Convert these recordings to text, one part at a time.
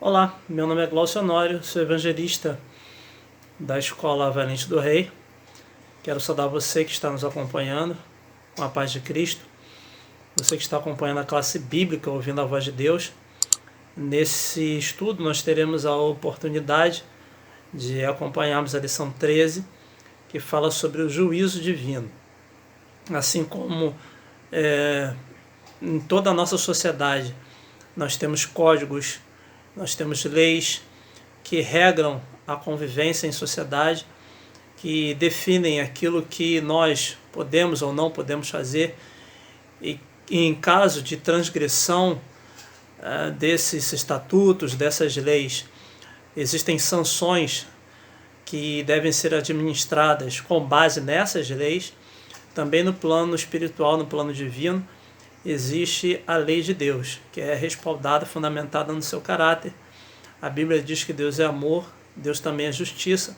Olá, meu nome é Glaucio Honório, sou evangelista da Escola Valente do Rei. Quero saudar você que está nos acompanhando, com a paz de Cristo. Você que está acompanhando a classe bíblica, ouvindo a voz de Deus. Nesse estudo nós teremos a oportunidade de acompanharmos a lição 13, que fala sobre o juízo divino. Assim como em toda a nossa sociedade nós temos códigos, nós temos leis que regram a convivência em sociedade, que definem aquilo que nós podemos ou não podemos fazer, e em caso de transgressão desses estatutos, dessas leis, existem sanções que devem ser administradas com base nessas leis. Também no plano espiritual, no plano divino, existe a lei de Deus, que é respaldada, fundamentada no seu caráter. A Bíblia diz que Deus é amor, Deus também é justiça,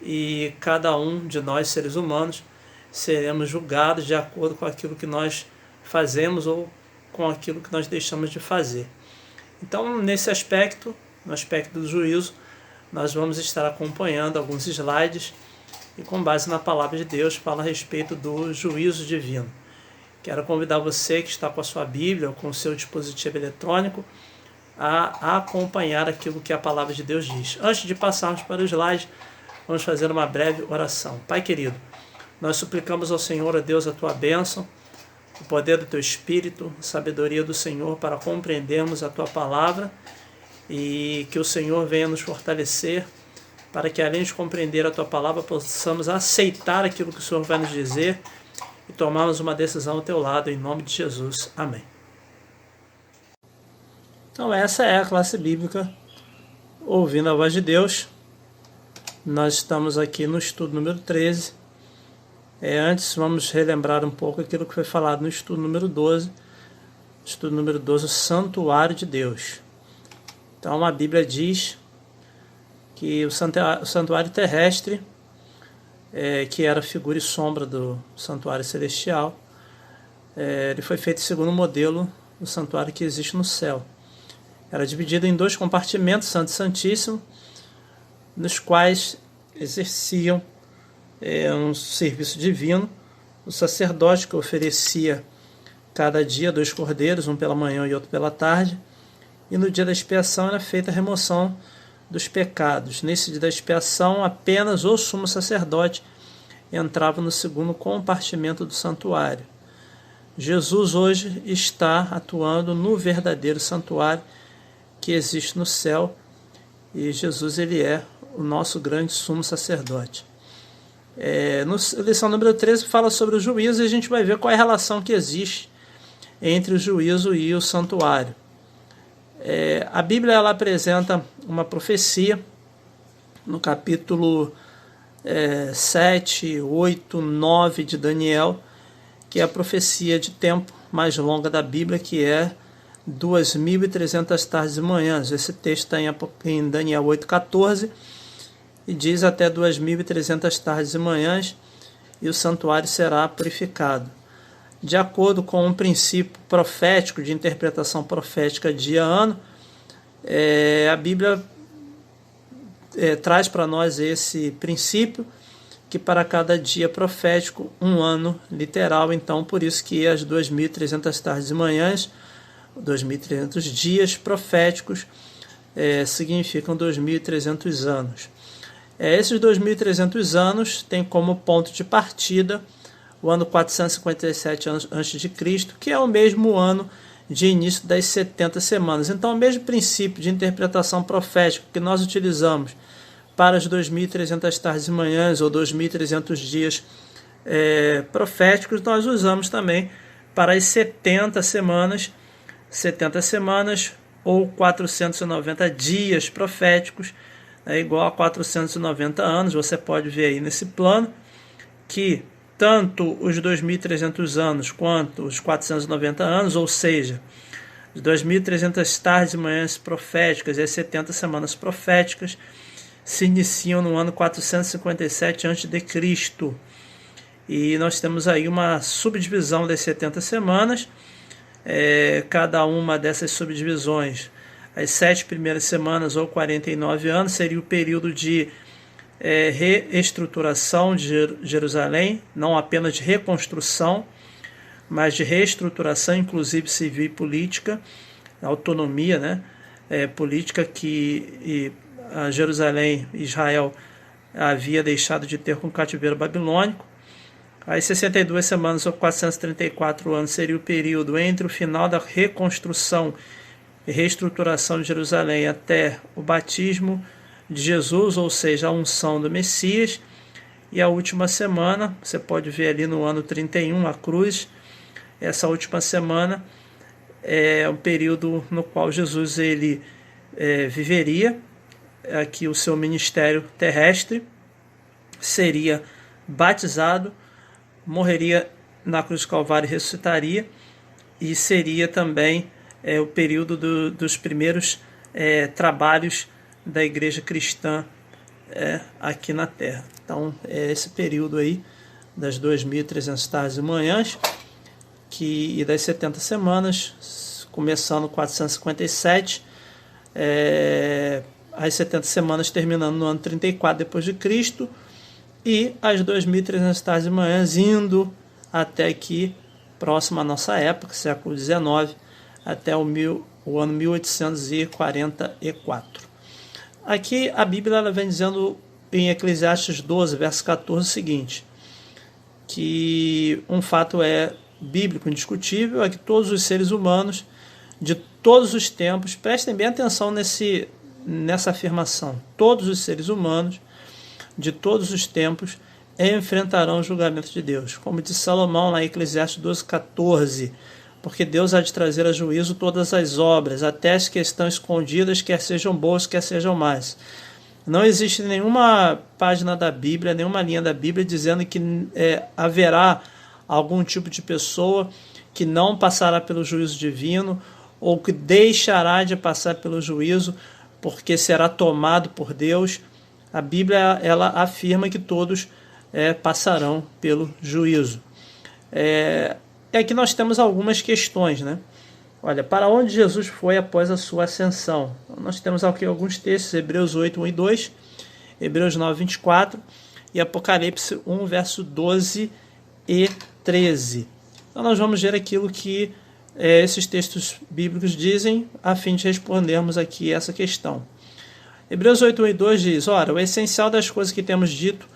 e cada um de nós, seres humanos, seremos julgados de acordo com aquilo que nós fazemos ou com aquilo que nós deixamos de fazer. Então, nesse aspecto, no aspecto do juízo, nós vamos estar acompanhando alguns slides e, com base na palavra de Deus, fala a respeito do juízo divino. Quero convidar você que está com a sua Bíblia ou com o seu dispositivo eletrônico a acompanhar aquilo que a palavra de Deus diz. Antes de passarmos para o slide, vamos fazer uma breve oração. Pai querido, nós suplicamos ao Senhor, a Deus, a tua bênção, o poder do teu Espírito, a sabedoria do Senhor para compreendermos a tua palavra, e que o Senhor venha nos fortalecer para que, além de compreender a tua palavra, possamos aceitar aquilo que o Senhor vai nos dizer e tomarmos uma decisão ao teu lado, em nome de Jesus. Amém. Então essa é a classe bíblica ouvindo a voz de Deus. Nós estamos aqui no estudo número 13. Antes vamos relembrar um pouco aquilo que foi falado no estudo número 12. Estudo número 12, o santuário de Deus. Então a Bíblia diz que o santuário terrestre, que era figura e sombra do santuário celestial, ele foi feito segundo o modelo do santuário que existe no céu. Era dividido em dois compartimentos, Santo e Santíssimo, nos quais exerciam um serviço divino. O sacerdote, que oferecia cada dia 2 cordeiros, um pela manhã e outro pela tarde, e no dia da expiação era feita a remoção dos pecados. Nesse dia da expiação, apenas o sumo sacerdote entrava no segundo compartimento do santuário. Jesus hoje está atuando no verdadeiro santuário que existe no céu, e Jesus ele é o nosso grande sumo sacerdote. Na lição número 13 fala sobre o juízo, e a gente vai ver qual é a relação que existe entre o juízo e o santuário. A Bíblia ela apresenta uma profecia no capítulo 7, 8, 9 de Daniel, que é a profecia de tempo mais longa da Bíblia, que é 2.300 tardes e manhãs. Esse texto está em Daniel 8,14 e diz até 2.300 tardes e manhãs, e o santuário será purificado. De acordo com um princípio profético, de interpretação profética dia-ano, a Bíblia traz para nós esse princípio, que para cada dia profético, um ano literal. Então, por isso que as 2.300 tardes e manhãs, 2.300 dias proféticos, significam 2.300 anos. Esses 2.300 anos têm como ponto de partida o ano 457 a.C., que é o mesmo ano de início das 70 semanas. Então, o mesmo princípio de interpretação profética que nós utilizamos para as 2.300 tardes e manhãs ou 2.300 dias proféticos, nós usamos também para as 70 semanas ou 490 dias proféticos, igual a 490 anos. Você pode ver aí nesse plano que tanto os 2.300 anos quanto os 490 anos, ou seja, as 2.300 tardes e manhãs proféticas e as 70 semanas proféticas, se iniciam no ano 457 a.C. E nós temos aí uma subdivisão das 70 semanas. Cada uma dessas subdivisões As 7 primeiras semanas, ou 49 anos, seria o período de reestruturação de Jerusalém, não apenas de reconstrução, mas de reestruturação, inclusive civil e política, autonomia, né, política que a Jerusalém, Israel, havia deixado de ter com o cativeiro babilônico. As 62 semanas ou 434 anos seria o período entre o final da reconstrução e reestruturação de Jerusalém até o batismo de Jesus, ou seja, a unção do Messias. E a última semana, você pode ver ali no ano 31, a cruz. Essa última semana é um período no qual Jesus viveria aqui o seu ministério terrestre, seria batizado, morreria na cruz do Calvário e ressuscitaria, e seria também o período dos primeiros trabalhos da igreja cristã aqui na Terra. Então, é esse período aí das 2.300 tardes e manhãs e das 70 semanas, começando 457, as 70 semanas terminando no ano 34 depois de Cristo, e as 2.300 tardes e manhãs indo até aqui, próximo à nossa época, século XIX, até o ano 1844. Aqui a Bíblia ela vem dizendo em Eclesiastes 12, verso 14, o seguinte, que um fato bíblico indiscutível é que todos os seres humanos de todos os tempos, prestem bem atenção nessa afirmação, todos os seres humanos de todos os tempos enfrentarão o julgamento de Deus. Como disse Salomão lá em Eclesiastes 12:14, porque Deus há de trazer a juízo todas as obras, até as que estão escondidas, quer sejam boas, quer sejam más. Não existe nenhuma página da Bíblia, nenhuma linha da Bíblia dizendo que haverá algum tipo de pessoa que não passará pelo juízo divino ou que deixará de passar pelo juízo porque será tomado por Deus. A Bíblia ela afirma que todos passarão pelo juízo. E aqui nós temos algumas questões, né? Olha, para onde Jesus foi após a sua ascensão? Então, nós temos aqui alguns textos, Hebreus 8, 1 e 2, Hebreus 9, 24 e Apocalipse 1, verso 12 e 13. Então nós vamos ver aquilo que esses textos bíblicos dizem a fim de respondermos aqui essa questão. Hebreus 8, 1 e 2 diz, ora, o essencial das coisas que temos dito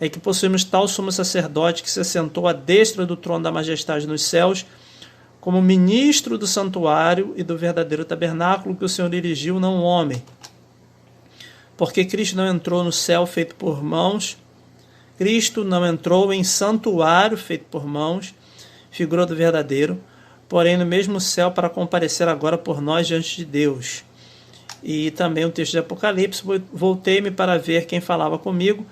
é que possuímos tal sumo sacerdote que se assentou à destra do trono da majestade nos céus, como ministro do santuário e do verdadeiro tabernáculo que o Senhor erigiu, não o homem. Porque Cristo não entrou no céu feito por mãos, Cristo não entrou em santuário feito por mãos, figura do verdadeiro, porém no mesmo céu para comparecer agora por nós diante de Deus. E também o texto de Apocalipse, voltei-me para ver quem falava comigo,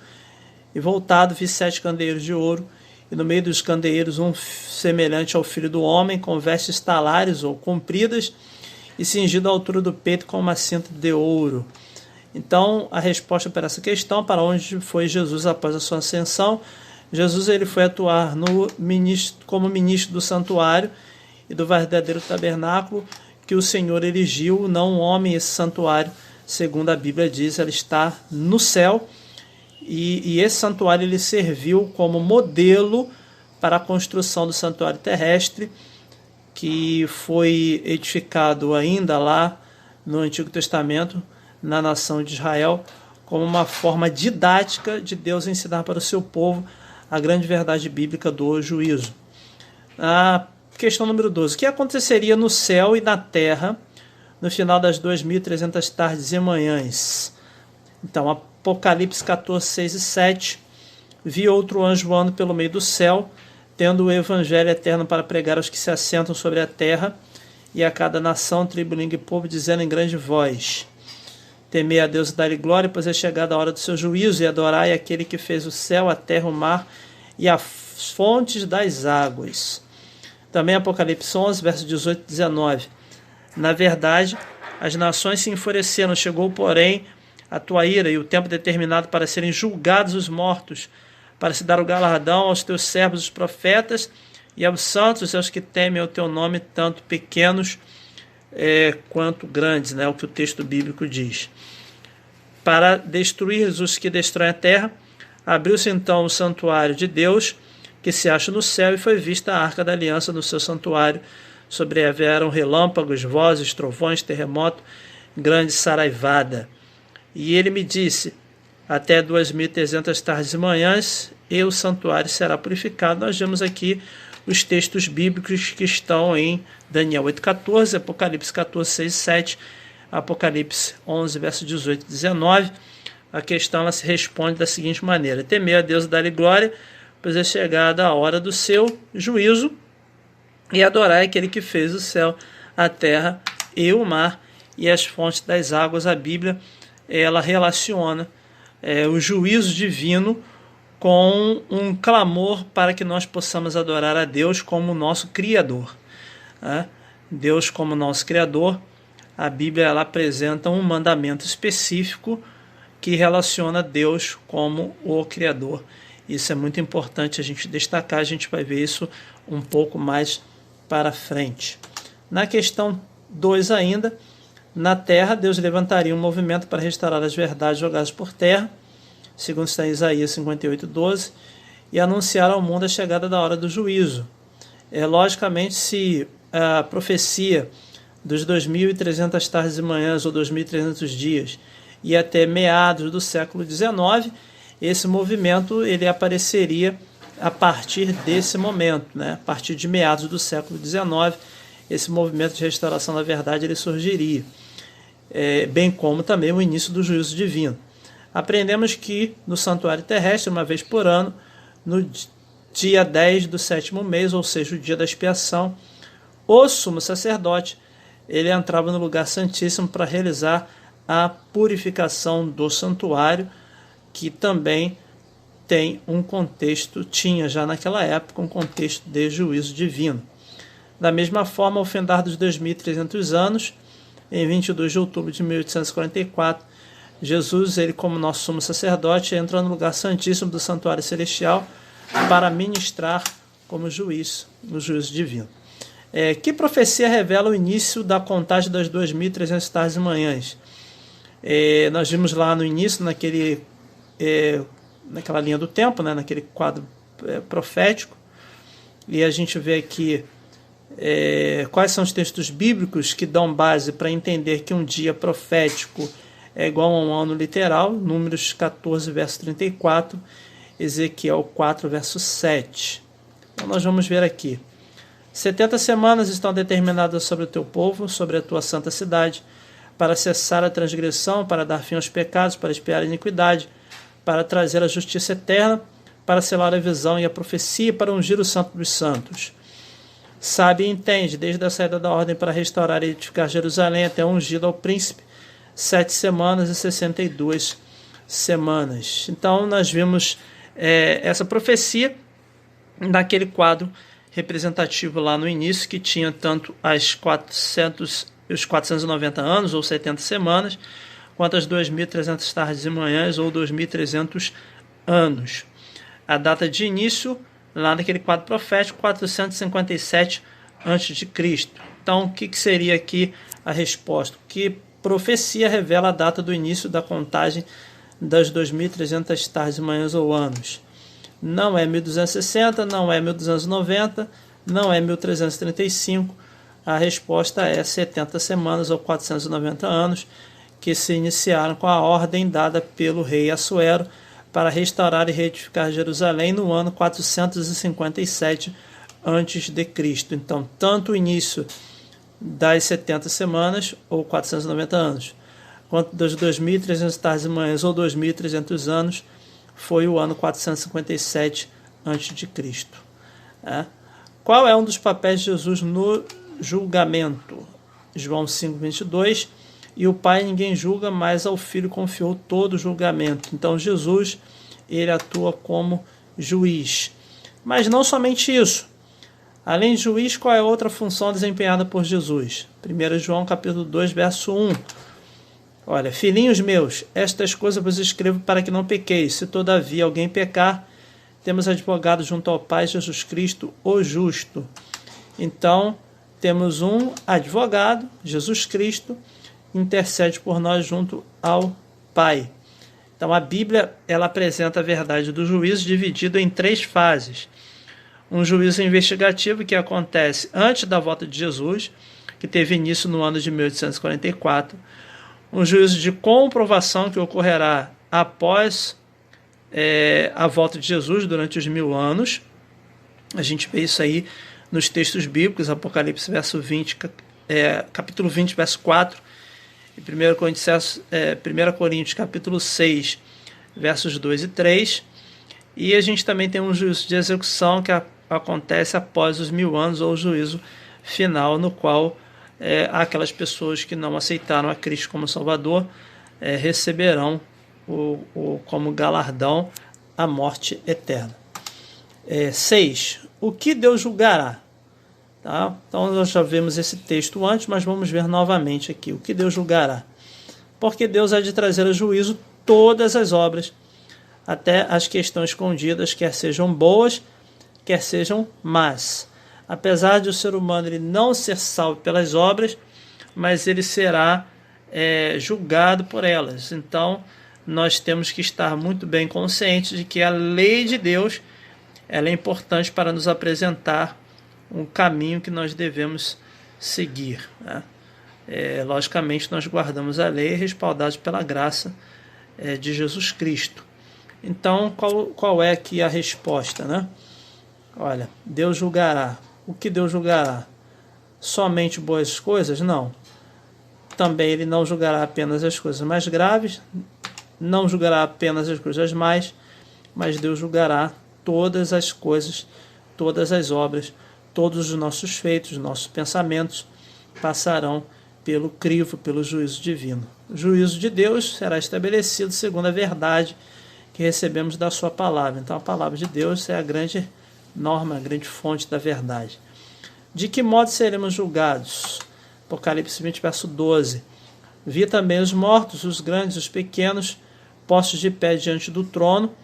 e voltado vi 7 candeeiros de ouro, e no meio dos candeeiros um semelhante ao filho do homem, com vestes talares ou compridas, e cingido à altura do peito com uma cinta de ouro. Então, a resposta para essa questão, para onde foi Jesus após a sua ascensão? Jesus ele foi atuar como ministro do santuário e do verdadeiro tabernáculo que o Senhor erigiu, não um homem. Esse santuário, segundo a Bíblia diz, ele está no céu, e esse santuário ele serviu como modelo para a construção do santuário terrestre, que foi edificado ainda lá no Antigo Testamento, na nação de Israel, como uma forma didática de Deus ensinar para o seu povo a grande verdade bíblica do juízo. A questão número 12. O que aconteceria no céu e na terra no final das 2.300 tardes e manhãs? Então, Apocalipse 14, 6 e 7. Vi outro anjo voando pelo meio do céu, tendo o evangelho eterno para pregar aos que se assentam sobre a terra, e a cada nação, tribo, língua e povo, dizendo em grande voz: temei a Deus e dai-lhe glória, pois é chegada a hora do seu juízo, e adorai aquele que fez o céu, a terra, o mar e as fontes das águas. Também Apocalipse 11, versos 18 e 19. Na verdade, as nações se enfureceram, chegou, porém, a tua ira e o tempo determinado para serem julgados os mortos, para se dar o galardão aos teus servos, os profetas, e aos santos e aos que temem o teu nome, tanto pequenos quanto grandes, né, o que o texto bíblico diz. Para destruir os que destroem a terra, abriu-se então o santuário de Deus, que se acha no céu, e foi vista a arca da aliança no seu santuário. Sobrevieram relâmpagos, vozes, trovões, terremoto, grande saraivada. E ele me disse, até 2.300 tardes e manhãs, e o santuário será purificado. Nós vemos aqui os textos bíblicos que estão em Daniel 8,14, Apocalipse 14, 6 e 7, Apocalipse 11, verso 18 e 19. A questão ela se responde da seguinte maneira: temer a Deus e dar-lhe glória, pois é chegada a hora do seu juízo, e adorar aquele que fez o céu, a terra e o mar e as fontes das águas. A Bíblia ela relaciona o juízo divino com um clamor para que nós possamos adorar a Deus como nosso Criador. Deus como nosso Criador, a Bíblia ela apresenta um mandamento específico que relaciona Deus como o Criador. Isso é muito importante a gente destacar, a gente vai ver isso um pouco mais para frente. Na questão 2 ainda, na terra Deus levantaria um movimento para restaurar as verdades jogadas por terra, segundo está em Isaías 58:12, e anunciar ao mundo a chegada da hora do juízo. Logicamente, se a profecia dos 2.300 tardes e manhãs ou 2.300 dias e até meados do século XIX, esse movimento ele apareceria a partir desse momento, né? A partir de meados do século XIX, esse movimento de restauração da verdade ele surgiria, bem como também o início do juízo divino. Aprendemos que no santuário terrestre, uma vez por ano, no dia 10 do 7º mês, ou seja, o dia da expiação, o sumo sacerdote ele entrava no lugar santíssimo para realizar a purificação do santuário, que também tem um contexto, tinha já naquela época um contexto de juízo divino. Da mesma forma, ao findar dos 2.300 anos, em 22 de outubro de 1844, Jesus, ele como nosso sumo sacerdote, entra no lugar santíssimo do santuário celestial para ministrar como juiz, no juízo divino. Que profecia revela o início da contagem das 2.300 tardes e manhãs? Nós vimos lá no início, naquela linha do tempo, né, naquele quadro profético, e a gente vê aqui quais são os textos bíblicos que dão base para entender que um dia profético é igual a um ano literal. Números 14, verso 34, Ezequiel 4, verso 7. Então nós vamos ver aqui. 70 semanas estão determinadas sobre o teu povo, sobre a tua santa cidade, para cessar a transgressão, para dar fim aos pecados, para expiar a iniquidade, para trazer a justiça eterna, para selar a visão e a profecia, para ungir o santo dos santos. Sabe e entende, desde a saída da ordem para restaurar e edificar Jerusalém até ungi-lo ao príncipe, 7 semanas e 62 semanas. Então nós vimos essa profecia naquele quadro representativo lá no início, que tinha tanto os 490 anos, ou 70 semanas, quanto as 2.300 tardes e manhãs, ou 2.300 anos. A data de início, lá naquele quadro profético, 457 a.C. Então, o que seria aqui a resposta? Que profecia revela a data do início da contagem das 2.300 tardes e manhãs ou anos? Não é 1260, não é 1290, não é 1335. A resposta é 70 semanas ou 490 anos, que se iniciaram com a ordem dada pelo rei Assuero para restaurar e reedificar Jerusalém no ano 457 a.C. Então, tanto o início das 70 semanas, ou 490 anos, quanto das 2.300 tardes e manhãs, ou 2.300 anos, foi o ano 457 a.C. Qual é um dos papéis de Jesus no julgamento? João 5:22, e o Pai ninguém julga, mas ao Filho confiou todo o julgamento. Então Jesus, ele atua como juiz. Mas não somente isso. Além de juiz, qual é a outra função desempenhada por Jesus? 1 João capítulo 2, verso 1. Olha, filhinhos meus, estas coisas vos escrevo para que não pequeis. Se todavia alguém pecar, temos advogado junto ao Pai, Jesus Cristo, o justo. Então, temos um advogado, Jesus Cristo, que intercede por nós junto ao Pai. Então a Bíblia ela apresenta a verdade do juízo dividido em 3 fases. Um juízo investigativo que acontece antes da volta de Jesus, que teve início no ano de 1844. Um juízo de comprovação que ocorrerá após a volta de Jesus durante os 1000 anos. A gente vê isso aí nos textos bíblicos, Apocalipse capítulo 20, verso 4, e 1 Coríntios capítulo 6, versos 2 e 3. E a gente também tem um juízo de execução que acontece após os 1000 anos, ou o juízo final, no qual aquelas pessoas que não aceitaram a Cristo como Salvador receberão como galardão a morte eterna. 6. O que Deus julgará? Tá? Então nós já vimos esse texto antes, mas vamos ver novamente aqui. O que Deus julgará? Porque Deus há de trazer a juízo todas as obras, até as que estão escondidas, quer sejam boas, quer sejam más. Apesar de o ser humano ele não ser salvo pelas obras, mas ele será julgado por elas. Então nós temos que estar muito bem conscientes de que a lei de Deus ela é importante para nos apresentar um caminho que nós devemos seguir, né? Logicamente, nós guardamos a lei respaldados pela graça de Jesus Cristo. Então, qual é aqui a resposta, né? Olha, Deus julgará. O que Deus julgará? Somente boas coisas? Não. Também Ele não julgará apenas as coisas mais graves, não julgará apenas as coisas mais, mas Deus julgará todas as coisas, todas as obras, todos os nossos feitos, nossos pensamentos passarão pelo crivo, pelo juízo divino. O juízo de Deus será estabelecido segundo a verdade que recebemos da sua palavra. Então a palavra de Deus é a grande norma, a grande fonte da verdade. De que modo seremos julgados? Apocalipse 20, verso 12. Vi também os mortos, os grandes, os pequenos, postos de pé diante do trono.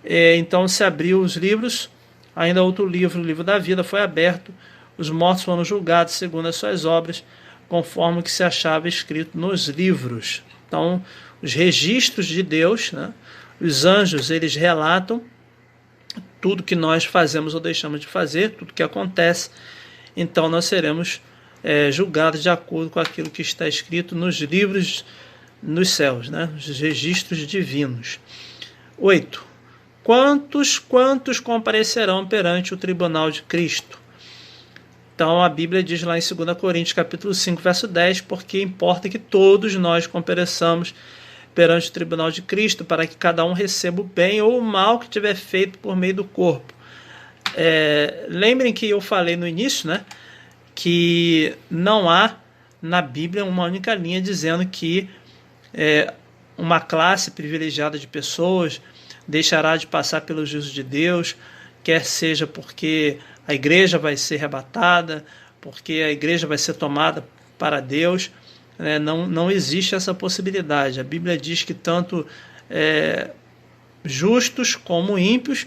Então se abriu os livros, ainda outro livro, o livro da vida, foi aberto. Os mortos foram julgados segundo as suas obras, conforme o que se achava escrito nos livros. Então, os registros de Deus, né? Os anjos, eles relatam tudo que nós fazemos ou deixamos de fazer, tudo que acontece. Então, nós seremos julgados de acordo com aquilo que está escrito nos livros nos céus, né? Os registros divinos. 8. Quantos comparecerão perante o tribunal de Cristo? Então a Bíblia diz lá em 2 Coríntios capítulo 5, verso 10, porque importa que todos nós compareçamos perante o tribunal de Cristo, para que cada um receba o bem ou o mal que tiver feito por meio do corpo. Lembrem que eu falei no início, né, que não há na Bíblia uma única linha dizendo que uma classe privilegiada de pessoas deixará de passar pelo juízo de Deus, quer seja porque a igreja vai ser arrebatada, porque a igreja vai ser tomada para Deus. Não existe essa possibilidade. A Bíblia diz que tanto justos como ímpios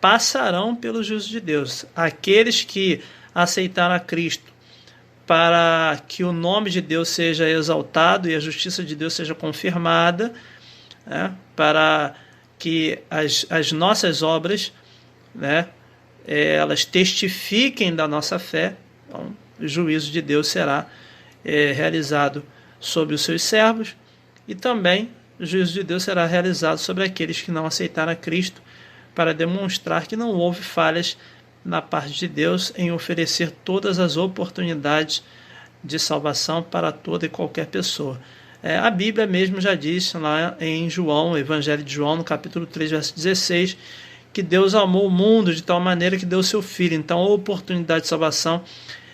passarão pelo juízo de Deus. Aqueles que aceitaram a Cristo para que o nome de Deus seja exaltado e a justiça de Deus seja confirmada, né, para que as nossas obras, né, elas testifiquem da nossa fé. Então, o juízo de Deus será realizado sobre os seus servos, e também o juízo de Deus será realizado sobre aqueles que não aceitaram a Cristo, para demonstrar que não houve falhas na parte de Deus em oferecer todas as oportunidades de salvação para toda e qualquer pessoa. A Bíblia mesmo já diz lá em João, Evangelho de João, no capítulo 3, verso 16, que Deus amou o mundo de tal maneira que deu seu Filho. Então a oportunidade de salvação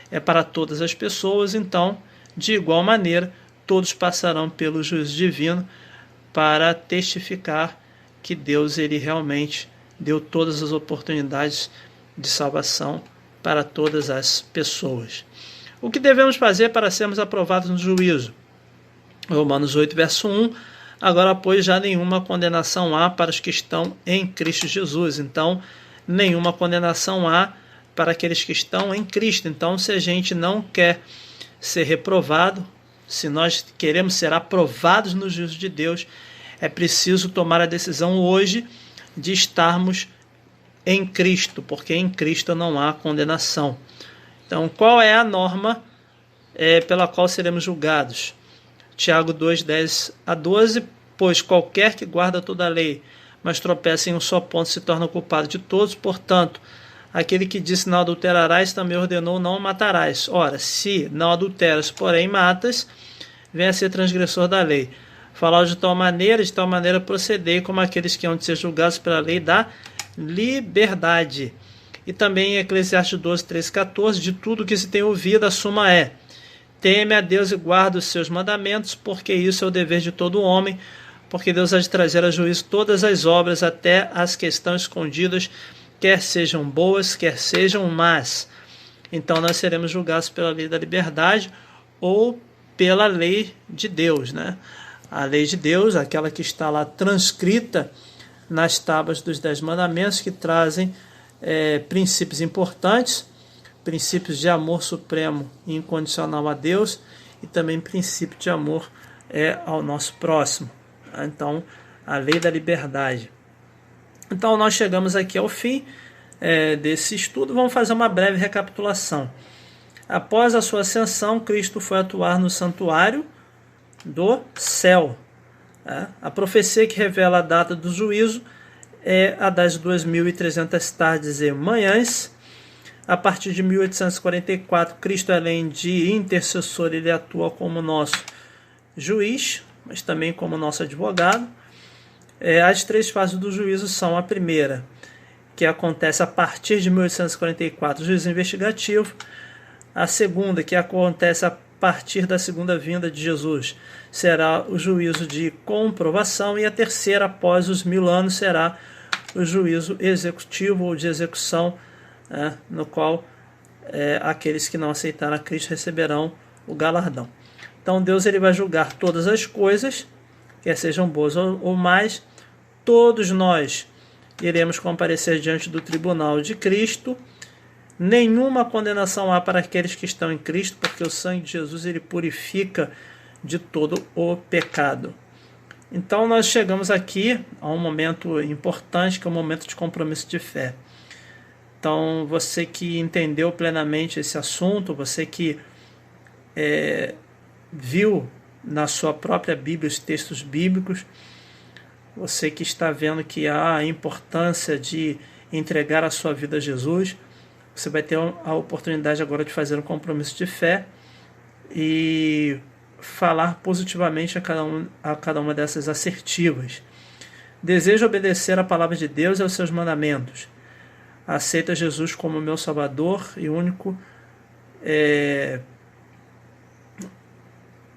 é para todas as pessoas. Então, de igual maneira, todos passarão pelo juízo divino para testificar que Deus ele realmente deu todas as oportunidades de salvação para todas as pessoas. O que devemos fazer para sermos aprovados no juízo? Romanos 8, verso 1. Agora, pois, já nenhuma condenação há para os que estão em Cristo Jesus. Então, nenhuma condenação há para aqueles que estão em Cristo. Então, se a gente não quer ser reprovado, se nós queremos ser aprovados no juízo de Deus, é preciso tomar a decisão hoje de estarmos em Cristo, porque em Cristo não há condenação. Então, qual é a norma pela qual seremos julgados? Tiago 2, 10 a 12, pois qualquer que guarda toda a lei, mas tropeça em um só ponto, se torna culpado de todos. Portanto, aquele que disse não adulterarás, também ordenou não matarás. Ora, se não adulteras, porém matas, vem a ser transgressor da lei. Falar de tal maneira procedei como aqueles que hão de ser julgados pela lei da liberdade. E também em Eclesiastes 12, 13, 14, de tudo que se tem ouvido, a suma é: teme a Deus e guarda os seus mandamentos, porque isso é o dever de todo homem, porque Deus há de trazer a juízo todas as obras, até as que estão escondidas, quer sejam boas, quer sejam más. Então nós seremos julgados pela lei da liberdade ou pela lei de Deus, né? A lei de Deus, aquela que está lá transcrita nas tábuas dos 10 mandamentos, que trazem princípios importantes, princípios de amor supremo e incondicional a Deus, e também princípio de amor ao nosso próximo. Então, a lei da liberdade. Então, nós chegamos aqui ao fim desse estudo. Vamos fazer uma breve recapitulação. Após a sua ascensão, Cristo foi atuar no santuário do céu. A profecia que revela a data do juízo é a das 2.300 tardes e manhãs. A partir de 1844, Cristo, além de intercessor, ele atua como nosso juiz, mas também como nosso advogado. As 3 fases do juízo são: a primeira, que acontece a partir de 1844, o juízo investigativo; a segunda, que acontece a partir da segunda vinda de Jesus, será o juízo de comprovação; e a terceira, após os 1000 anos, será o juízo executivo ou de execução, no qual aqueles que não aceitaram a Cristo receberão o galardão. Então Deus ele vai julgar todas as coisas, quer sejam boas ou más. Todos nós iremos comparecer diante do tribunal de Cristo. Nenhuma condenação há para aqueles que estão em Cristo, porque o sangue de Jesus ele purifica de todo o pecado. Então nós chegamos aqui a um momento importante, que é o momento de compromisso de fé. Então você que entendeu plenamente esse assunto, você que viu na sua própria Bíblia os textos bíblicos, você que está vendo que há a importância de entregar a sua vida a Jesus, você vai ter a oportunidade agora de fazer um compromisso de fé e falar positivamente a cada uma dessas assertivas. Desejo obedecer a palavra de Deus e aos seus mandamentos. Aceita Jesus como meu Salvador e único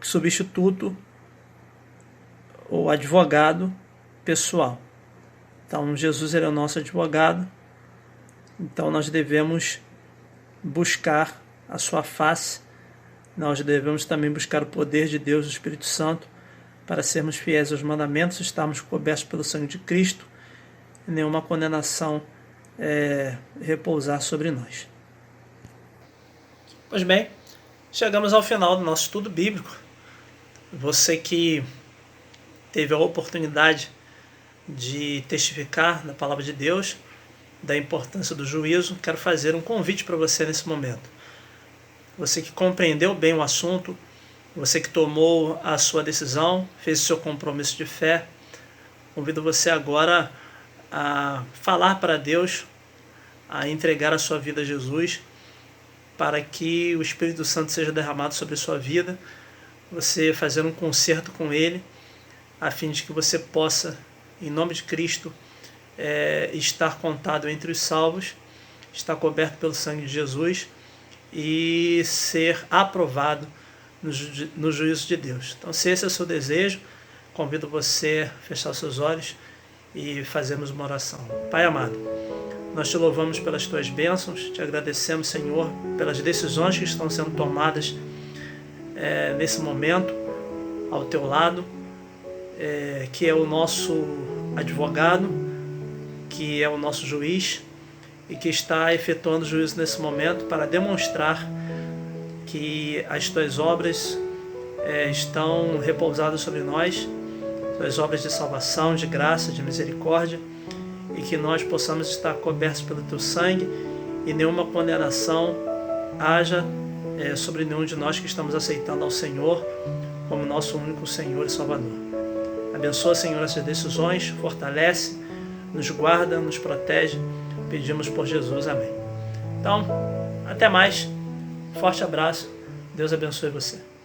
substituto ou advogado pessoal. Então Jesus ele é o nosso advogado. Então nós devemos buscar a sua face. Nós devemos também buscar o poder de Deus, o Espírito Santo, para sermos fiéis aos mandamentos, estarmos cobertos pelo sangue de Cristo e nenhuma condenação repousar sobre nós. Pois bem, chegamos ao final do nosso estudo bíblico. Você que teve a oportunidade de testificar na palavra de Deus, da importância do juízo, quero fazer um convite para você nesse momento. Você que compreendeu bem o assunto, você que tomou a sua decisão, fez o seu compromisso de fé, convido você agora a falar para Deus, a entregar a sua vida a Jesus, para que o Espírito Santo seja derramado sobre a sua vida, você fazer um concerto com Ele, a fim de que você possa, em nome de Cristo, estar contado entre os salvos, estar coberto pelo sangue de Jesus e ser aprovado no juízo de Deus. Então, se esse é o seu desejo, convido você a fechar os seus olhos e fazermos uma oração. Pai amado, nós te louvamos pelas tuas bênçãos, te agradecemos, Senhor, pelas decisões que estão sendo tomadas nesse momento ao teu lado, que é o nosso advogado, que é o nosso juiz, e que está efetuando juízo nesse momento para demonstrar que as tuas obras estão repousadas sobre nós, tuas obras de salvação, de graça, de misericórdia, e que nós possamos estar cobertos pelo teu sangue e nenhuma condenação haja sobre nenhum de nós que estamos aceitando ao Senhor como nosso único Senhor e Salvador. Abençoa, Senhor, essas decisões, fortalece, nos guarda, nos protege. Pedimos por Jesus. Amém. Então, até mais. Forte abraço. Deus abençoe você.